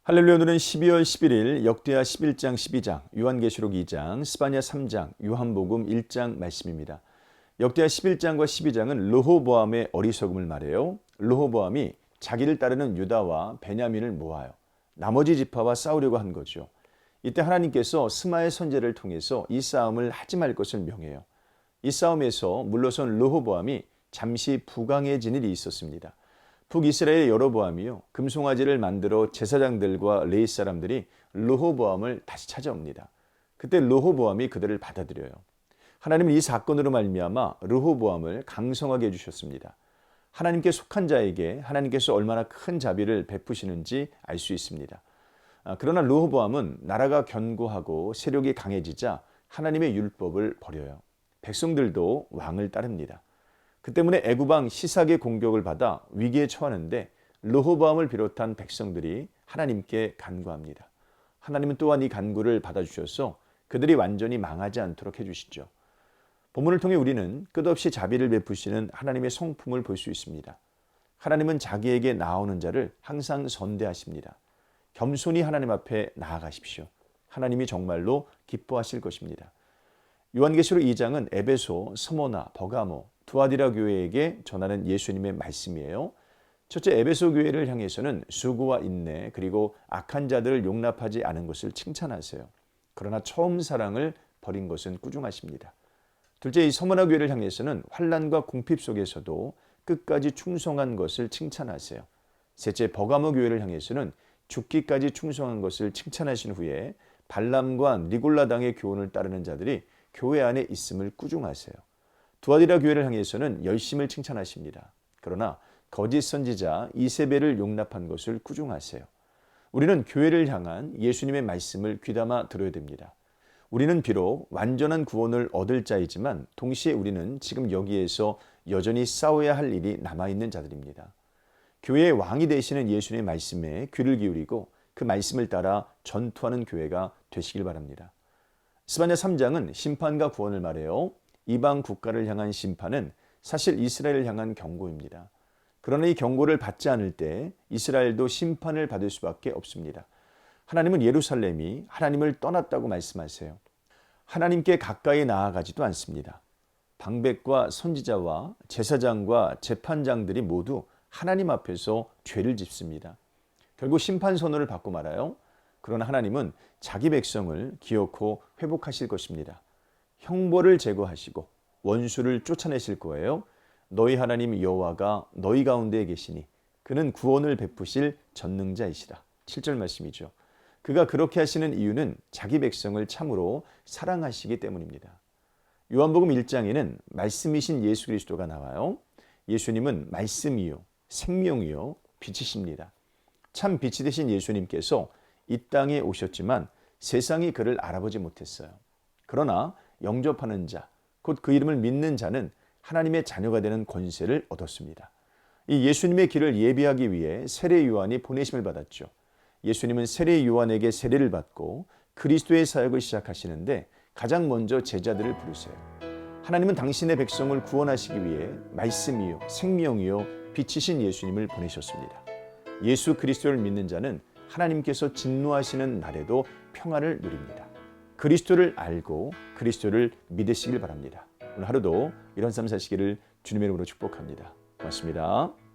할렐루야. 오늘은 12월 11일 역대하 11장 12장, 요한계시록 2장, 스바냐 3장, 요한복음 1장 말씀입니다. 역대하 11장과 12장은 르호보암의 어리석음을 말해요. 르호보암이 자기를 따르는 유다와 베냐민을 모아요. 나머지 지파와 싸우려고 한 거죠. 이때 하나님께서 스마의 선제를 통해서 이 싸움을 하지 말 것을 명해요. 이 싸움에서 물러선 르호보암이 잠시 부강해진 일이 있었습니다. 북이스라엘의 여로보암이요, 금송아지를 만들어 제사장들과 레위 사람들이 르호보암을 다시 찾아옵니다. 그때 르호보암이 그들을 받아들여요. 하나님은 이 사건으로 말미암아 르호보암을 강성하게 해주셨습니다. 하나님께 속한 자에게 하나님께서 얼마나 큰 자비를 베푸시는지 알 수 있습니다. 그러나 르호보암은 나라가 견고하고 세력이 강해지자 하나님의 율법을 버려요. 백성들도 왕을 따릅니다. 그 때문에 애굽왕 시삭의 공격을 받아 위기에 처하는데 르호보암을 비롯한 백성들이 하나님께 간구합니다. 하나님은 또한 이 간구를 받아주셔서 그들이 완전히 망하지 않도록 해주시죠. 본문을 통해 우리는 끝없이 자비를 베푸시는 하나님의 성품을 볼 수 있습니다. 하나님은 자기에게 나오는 자를 항상 선대하십니다. 겸손히 하나님 앞에 나아가십시오. 하나님이 정말로 기뻐하실 것입니다. 요한계시록 2장은 에베소, 스모나, 버가모, 두아디라 교회에게 전하는 예수님의 말씀이에요. 첫째, 에베소 교회를 향해서는 수고와 인내 그리고 악한 자들을 용납하지 않은 것을 칭찬하세요. 그러나 처음 사랑을 버린 것은 꾸중하십니다. 둘째, 이 서머나 교회를 향해서는 환난과 궁핍 속에서도 끝까지 충성한 것을 칭찬하세요. 셋째, 버가모 교회를 향해서는 죽기까지 충성한 것을 칭찬하신 후에 발람과 니골라당의 교훈을 따르는 자들이 교회 안에 있음을 꾸중하세요. 두아디라 교회를 향해서는 열심을 칭찬하십니다. 그러나 거짓 선지자 이세벨을 용납한 것을 꾸중하세요. 우리는 교회를 향한 예수님의 말씀을 귀담아 들어야 됩니다. 우리는 비록 완전한 구원을 얻을 자이지만 동시에 우리는 지금 여기에서 여전히 싸워야 할 일이 남아있는 자들입니다. 교회의 왕이 되시는 예수님의 말씀에 귀를 기울이고 그 말씀을 따라 전투하는 교회가 되시길 바랍니다. 스바냐 3장은 심판과 구원을 말해요. 이방 국가를 향한 심판은 사실 이스라엘을 향한 경고입니다. 그러나 이 경고를 받지 않을 때 이스라엘도 심판을 받을 수밖에 없습니다. 하나님은 예루살렘이 하나님을 떠났다고 말씀하세요. 하나님께 가까이 나아가지도 않습니다. 방백과 선지자와 제사장과 재판장들이 모두 하나님 앞에서 죄를 짓습니다. 결국 심판 선언을 받고 말아요. 그러나 하나님은 자기 백성을 기어코 회복하실 것입니다. 형벌을 제거하시고 원수를 쫓아내실 거예요. 너희 하나님 여호와가 너희 가운데에 계시니 그는 구원을 베푸실 전능자이시라. 7절 말씀이죠. 그가 그렇게 하시는 이유는 자기 백성을 참으로 사랑하시기 때문입니다. 요한복음 1장에는 말씀이신 예수 그리스도가 나와요. 예수님은 말씀이요 생명이요 빛이십니다. 참 빛이 되신 예수님께서 이 땅에 오셨지만 세상이 그를 알아보지 못했어요. 그러나 영접하는 자, 곧 그 이름을 믿는 자는 하나님의 자녀가 되는 권세를 얻었습니다. 이 예수님의 길을 예비하기 위해 세례 요한이 보내심을 받았죠. 예수님은 세례 요한에게 세례를 받고 그리스도의 사역을 시작하시는데 가장 먼저 제자들을 부르세요. 하나님은 당신의 백성을 구원하시기 위해 말씀이요 생명이요 빛이신 예수님을 보내셨습니다. 예수 그리스도를 믿는 자는 하나님께서 진노하시는 날에도 평안을 누립니다. 그리스도를 알고 그리스도를 믿으시길 바랍니다. 오늘 하루도 이런 삶 사시기를 주님의 이름으로 축복합니다. 고맙습니다.